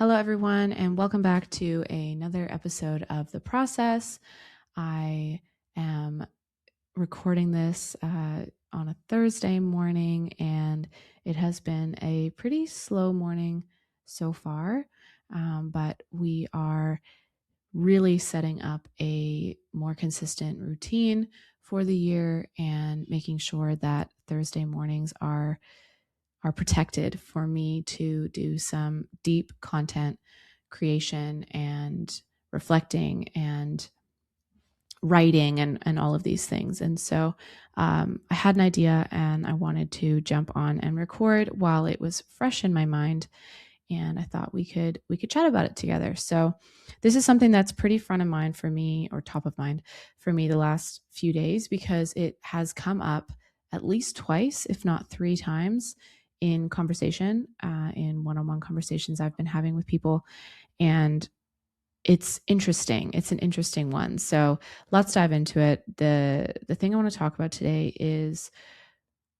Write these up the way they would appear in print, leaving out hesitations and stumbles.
Hello, everyone, and welcome back to another episode of The Process. I am recording this on a Thursday morning, and it has been a pretty slow morning so far, but we are really setting up a more consistent routine for the year and making sure that Thursday mornings are protected for me to do some deep content creation and reflecting and writing and all of these things. And so I had an idea and I wanted to jump on and record while it was fresh in my mind. And I thought we could chat about it together. So this is something that's pretty front of mind for me, or top of mind for me, the last few days, because it has come up at least twice, if not three times, in conversation, in one-on-one conversations I've been having with people. And it's interesting. It's an interesting one. So let's dive into it. The thing I want to talk about today is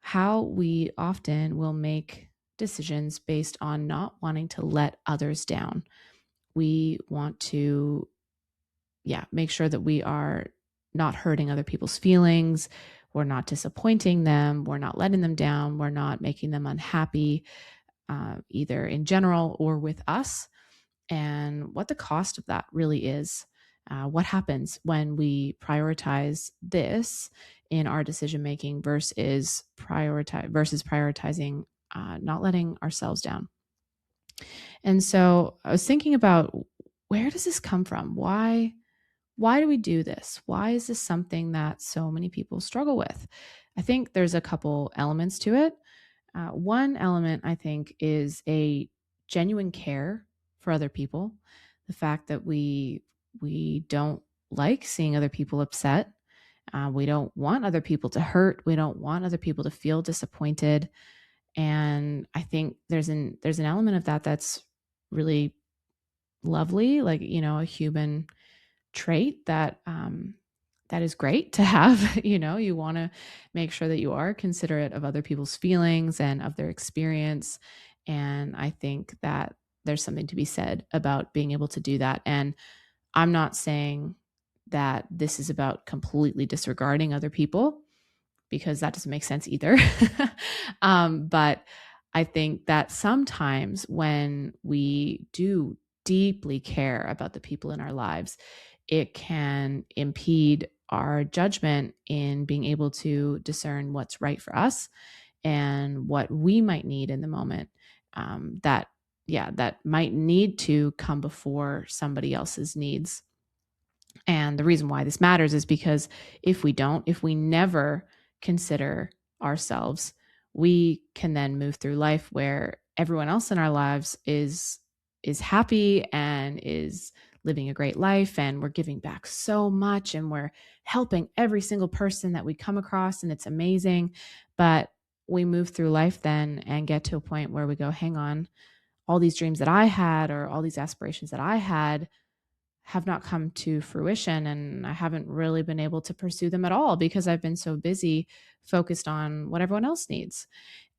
how we often will make decisions based on not wanting to let others down. We want to, make sure that we are not hurting other people's feelings. We're not disappointing them. We're not letting them down. We're not making them unhappy, either in general or with us, and what the cost of that really is. What happens when we prioritize this in our decision making versus prioritizing not letting ourselves down. And so I was thinking about, where does this come from? Why do we do this? Why is this something that so many people struggle with? I think there's a couple elements to it. One element, I think, is a genuine care for other people. The fact that we don't like seeing other people upset. We don't want other people to hurt. We don't want other people to feel disappointed. And I think there's an element of that that's really lovely, like, a human trait that is great to have. You want to make sure that you are considerate of other people's feelings and of their experience. And I think that there's something to be said about being able to do that. And I'm not saying that this is about completely disregarding other people, because that doesn't make sense either. But I think that sometimes when we do deeply care about the people in our lives, it can impede our judgment in being able to discern what's right for us and what we might need in the moment, that might need to come before somebody else's needs. And the reason why this matters is because if we never consider ourselves, we can then move through life where everyone else in our lives is happy and is living a great life, and we're giving back so much and we're helping every single person that we come across, and it's amazing. But we move through life then and get to a point where we go, hang on, all these dreams that I had or all these aspirations that I had have not come to fruition, and I haven't really been able to pursue them at all because I've been so busy focused on what everyone else needs.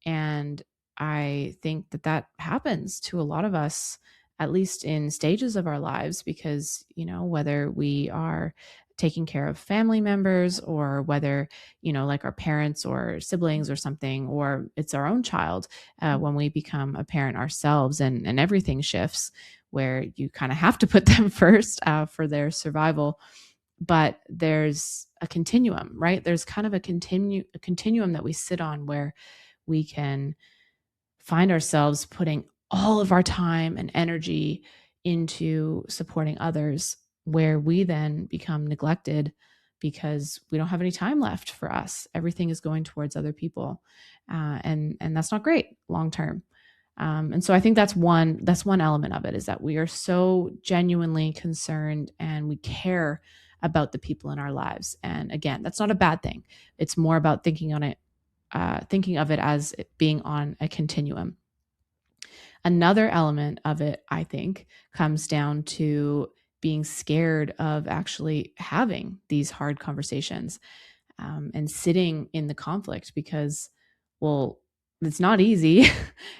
And I think that happens to a lot of us, at least in stages of our lives, because, whether we are taking care of family members, or whether, like our parents or siblings or something, or it's our own child, when we become a parent ourselves, and everything shifts, where you kind of have to put them first for their survival. But there's a continuum, right? There's kind of a continuum that we sit on, where we can find ourselves putting all of our time and energy into supporting others, where we then become neglected because we don't have any time left for us. Everything is going towards other people, and that's not great long term. And so I think that's one element of it, is that we are so genuinely concerned and we care about the people in our lives. And again, that's not a bad thing. It's more about thinking of it as it being on a continuum. Another element of it, I think, comes down to being scared of actually having these hard conversations, and sitting in the conflict, because, well, it's not easy.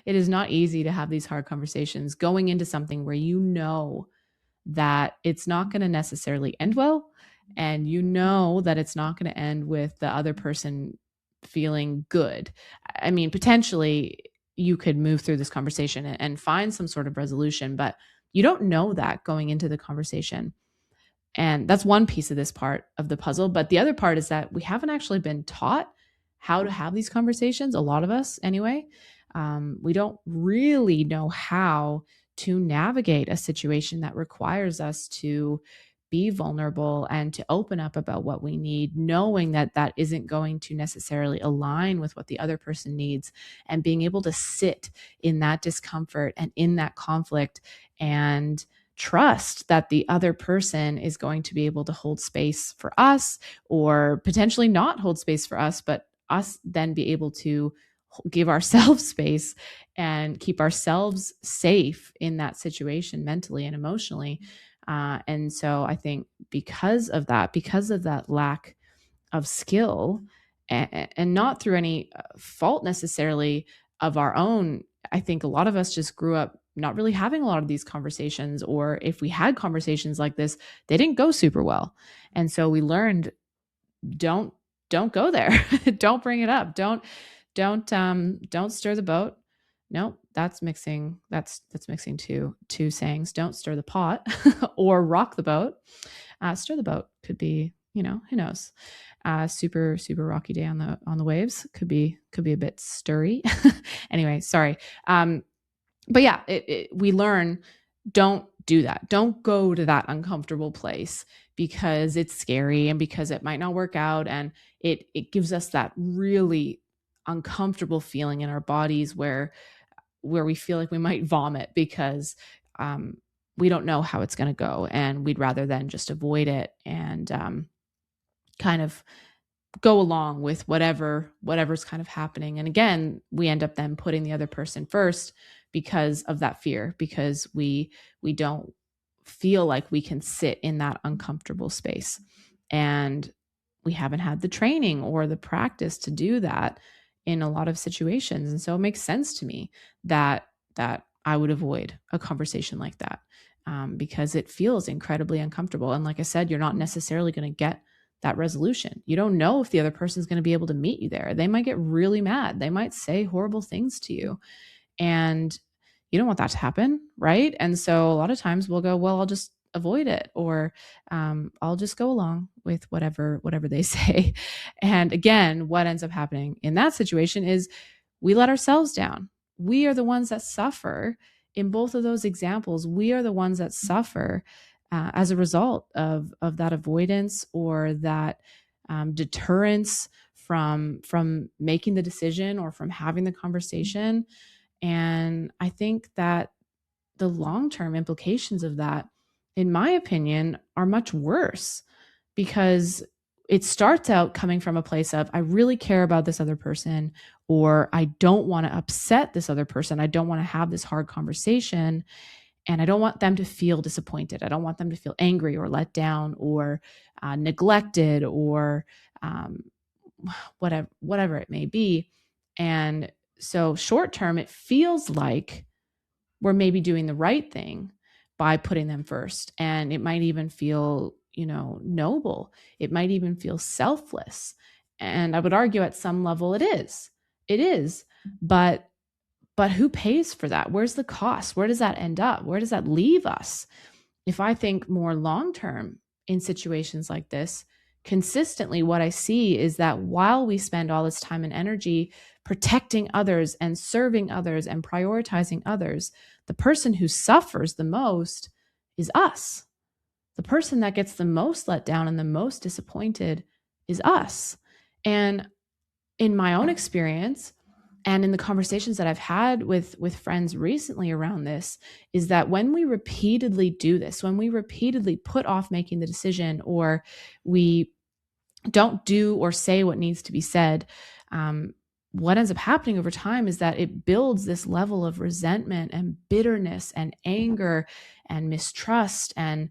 It is not easy to have these hard conversations going into something where you know that it's not going to necessarily end well, and you know that it's not going to end with the other person feeling good. I mean, potentially you could move through this conversation and find some sort of resolution, but you don't know that going into the conversation. And that's one piece of this part of the puzzle. But the other part is that we haven't actually been taught how to have these conversations, a lot of us anyway. We don't really know how to navigate a situation that requires us to be vulnerable and to open up about what we need, knowing that that isn't going to necessarily align with what the other person needs, and being able to sit in that discomfort and in that conflict and trust that the other person is going to be able to hold space for us, or potentially not hold space for us, but us then be able to give ourselves space and keep ourselves safe in that situation mentally and emotionally. And so I think because of that lack of skill, and not through any fault necessarily of our own, I think a lot of us just grew up not really having a lot of these conversations, or if we had conversations like this, they didn't go super well. And so we learned, don't don't go there. Don't bring it up. Don't stir the boat. No, that's mixing two sayings. Don't stir the pot or rock the boat. Stir the boat could be, who knows. Super rocky day on the waves could be a bit stirry. Anyway, sorry. But yeah, we learn, don't do that. Don't go to that uncomfortable place because it's scary and because it might not work out, and it gives us that really uncomfortable feeling in our bodies where we feel like we might vomit because we don't know how it's going to go, and we'd rather then just avoid it and kind of go along with whatever's kind of happening. And again, we end up then putting the other person first because of that fear, because we don't feel like we can sit in that uncomfortable space, and we haven't had the training or the practice to do that in a lot of situations. And so it makes sense to me that I would avoid a conversation like that, because it feels incredibly uncomfortable. And like I said, you're not necessarily going to get that resolution. You don't know if the other person is going to be able to meet you there. They might get really mad. They might say horrible things to you. And you don't want that to happen, right? And so a lot of times we'll go, well, I'll just avoid it, or I'll just go along with whatever they say. And again, what ends up happening in that situation is we let ourselves down. We are the ones that suffer in both of those examples. We are the ones that suffer as a result of that avoidance, or that deterrence from making the decision or from having the conversation. And I think that the long-term implications of that, in my opinion, are much worse, because it starts out coming from a place of, I really care about this other person, or I don't want to upset this other person. I don't want to have this hard conversation, and I don't want them to feel disappointed. I don't want them to feel angry or let down or neglected, or um, whatever it may be. And so short term, it feels like we're maybe doing the right thing by putting them first. And it might even feel, noble. It might even feel selfless. And I would argue at some level it is. It is. But who pays for that? Where's the cost? Where does that end up? Where does that leave us? If I think more long term in situations like this, consistently what I see is that while we spend all this time and energy protecting others and serving others and prioritizing others, the person who suffers the most is us. The person that gets the most let down and the most disappointed is us. And in my own experience, and in the conversations that I've had with friends recently around this, is that when we repeatedly do this, when we repeatedly put off making the decision, or we don't do or say what needs to be said, what ends up happening over time is that it builds this level of resentment and bitterness and anger and mistrust, and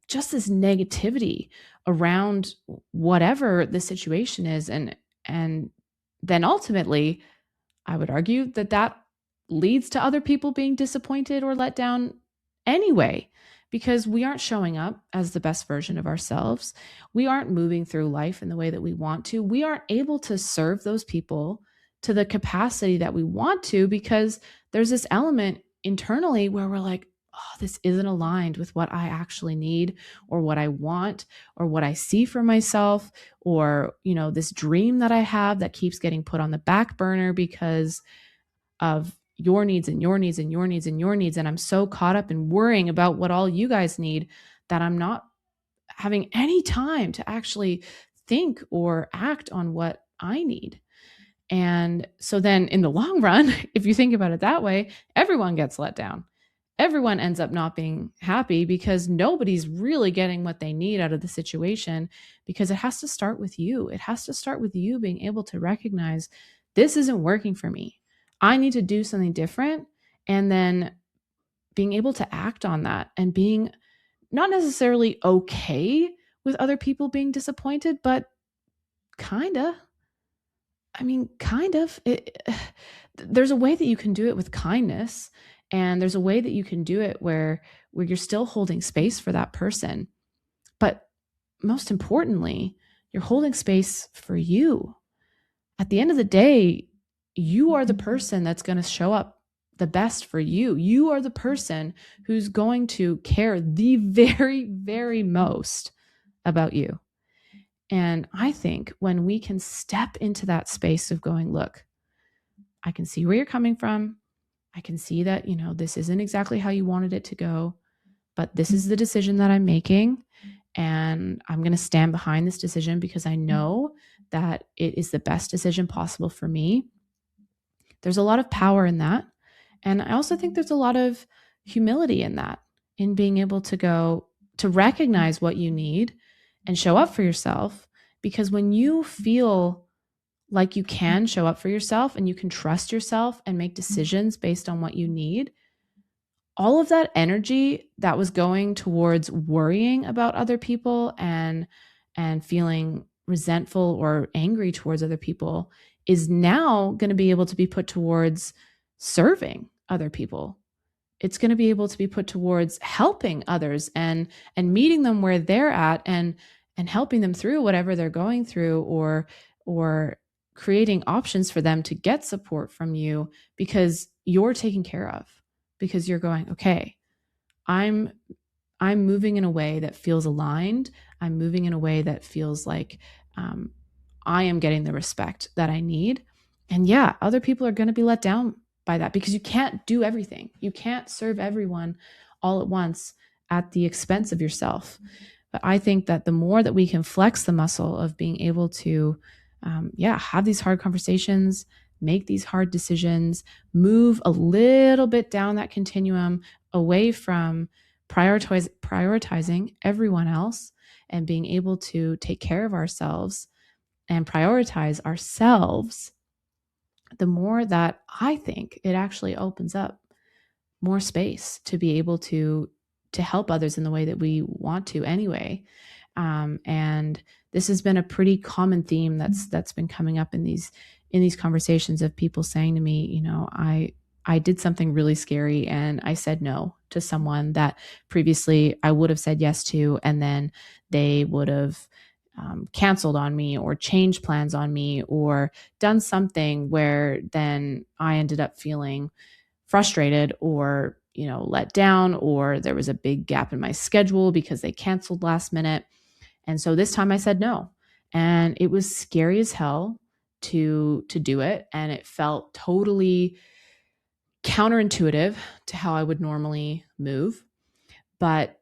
just this negativity around whatever the situation is. And then ultimately, I would argue that that leads to other people being disappointed or let down anyway, because we aren't showing up as the best version of ourselves. We aren't moving through life in the way that we want to. We aren't able to serve those people to the capacity that we want to, because there's this element internally where we're like, oh, this isn't aligned with what I actually need or what I want or what I see for myself, or, this dream that I have that keeps getting put on the back burner because of your needs and your needs and your needs and your needs. And I'm so caught up in worrying about what all you guys need that I'm not having any time to actually think or act on what I need. And so then in the long run, if you think about it that way, everyone gets let down. Everyone ends up not being happy because nobody's really getting what they need out of the situation, because it has to start with you. It has to start with you being able to recognize this isn't working for me. I need to do something different. And then being able to act on that and being not necessarily okay with other people being disappointed, but kind of. I mean, kind of. There's a way that you can do it with kindness, and there's a way that you can do it where you're still holding space for that person. But most importantly, you're holding space for you. At the end of the day, you are the person that's going to show up the best for you. You are the person who's going to care the very, very most about you. And I think when we can step into that space of going, look, I can see where you're coming from. I can see that, this isn't exactly how you wanted it to go, but this is the decision that I'm making. And I'm going to stand behind this decision because I know that it is the best decision possible for me. There's a lot of power in that. And I also think there's a lot of humility in that, in being able to go to recognize what you need and show up for yourself. Because when you feel like you can show up for yourself and you can trust yourself and make decisions based on what you need, all of that energy that was going towards worrying about other people and feeling resentful or angry towards other people is now going to be able to be put towards serving other people. It's going to be able to be put towards helping others and meeting them where they're at and helping them through whatever they're going through, or creating options for them to get support from you because you're taken care of, because you're going, okay, I'm moving in a way that feels aligned. I'm moving in a way that feels like I am getting the respect that I need. And yeah, other people are going to be let down by that because you can't do everything. You can't serve everyone all at once at the expense of yourself. But I think that the more that we can flex the muscle of being able to, have these hard conversations, make these hard decisions, move a little bit down that continuum away from prioritizing everyone else and being able to take care of ourselves and prioritize ourselves, the more that I think it actually opens up more space to be able to help others in the way that we want to anyway. And this has been a pretty common theme that's been coming up in these conversations of people saying to me, I did something really scary and I said no to someone that previously I would have said yes to, and then they would have canceled on me or changed plans on me or done something where then I ended up feeling frustrated or let down, or there was a big gap in my schedule because they canceled last minute. And so this time I said no, and it was scary as hell to do it, and it felt totally counterintuitive to how I would normally move. But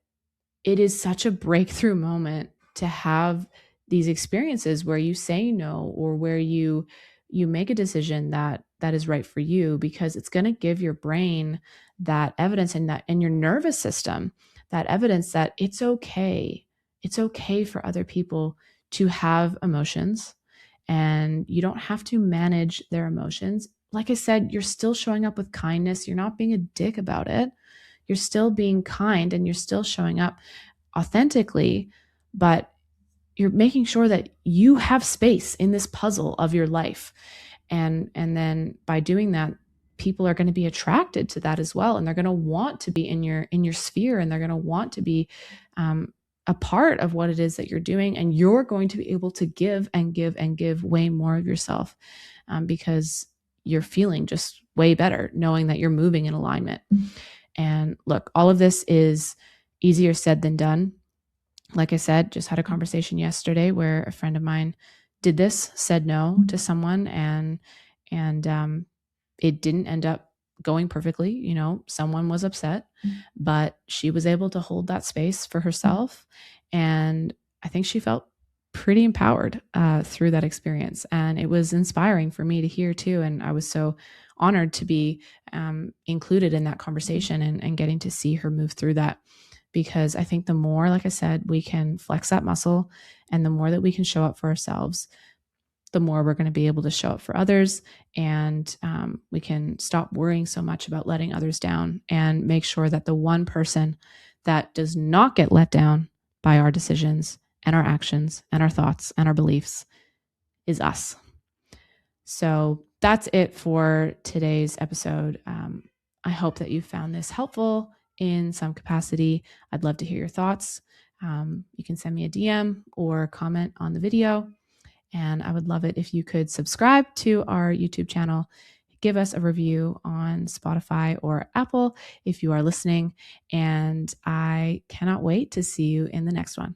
it is such a breakthrough moment to have these experiences where you say no, or where you make a decision that is right for you, because it's going to give your brain that evidence and your nervous system that evidence that it's okay. It's okay for other people to have emotions, and you don't have to manage their emotions. Like I said, you're still showing up with kindness. You're not being a dick about it. You're still being kind and you're still showing up authentically, but you're making sure that you have space in this puzzle of your life. And then by doing that, people are going to be attracted to that as well. And they're going to want to be in your sphere, and they're going to want to be a part of what it is that you're doing. And you're going to be able to give and give and give way more of yourself, because you're feeling just way better knowing that you're moving in alignment. And look, all of this is easier said than done. Like I said, just had a conversation yesterday where a friend of mine did this, said no to someone, and it didn't end up going perfectly. You know, someone was upset, but she was able to hold that space for herself. And I think she felt pretty empowered through that experience. And it was inspiring for me to hear too. And I was so honored to be included in that conversation, and getting to see her move through that. Because I think the more, like I said, we can flex that muscle, and the more that we can show up for ourselves, the more we're going to be able to show up for others. And we can stop worrying so much about letting others down, and make sure that the one person that does not get let down by our decisions and our actions and our thoughts and our beliefs is us. So that's it for today's episode. I hope that you found this helpful in some capacity. I'd love to hear your thoughts. You can send me a DM or comment on the video. And I would love it if you could subscribe to our YouTube channel, give us a review on Spotify or Apple if you are listening. And I cannot wait to see you in the next one.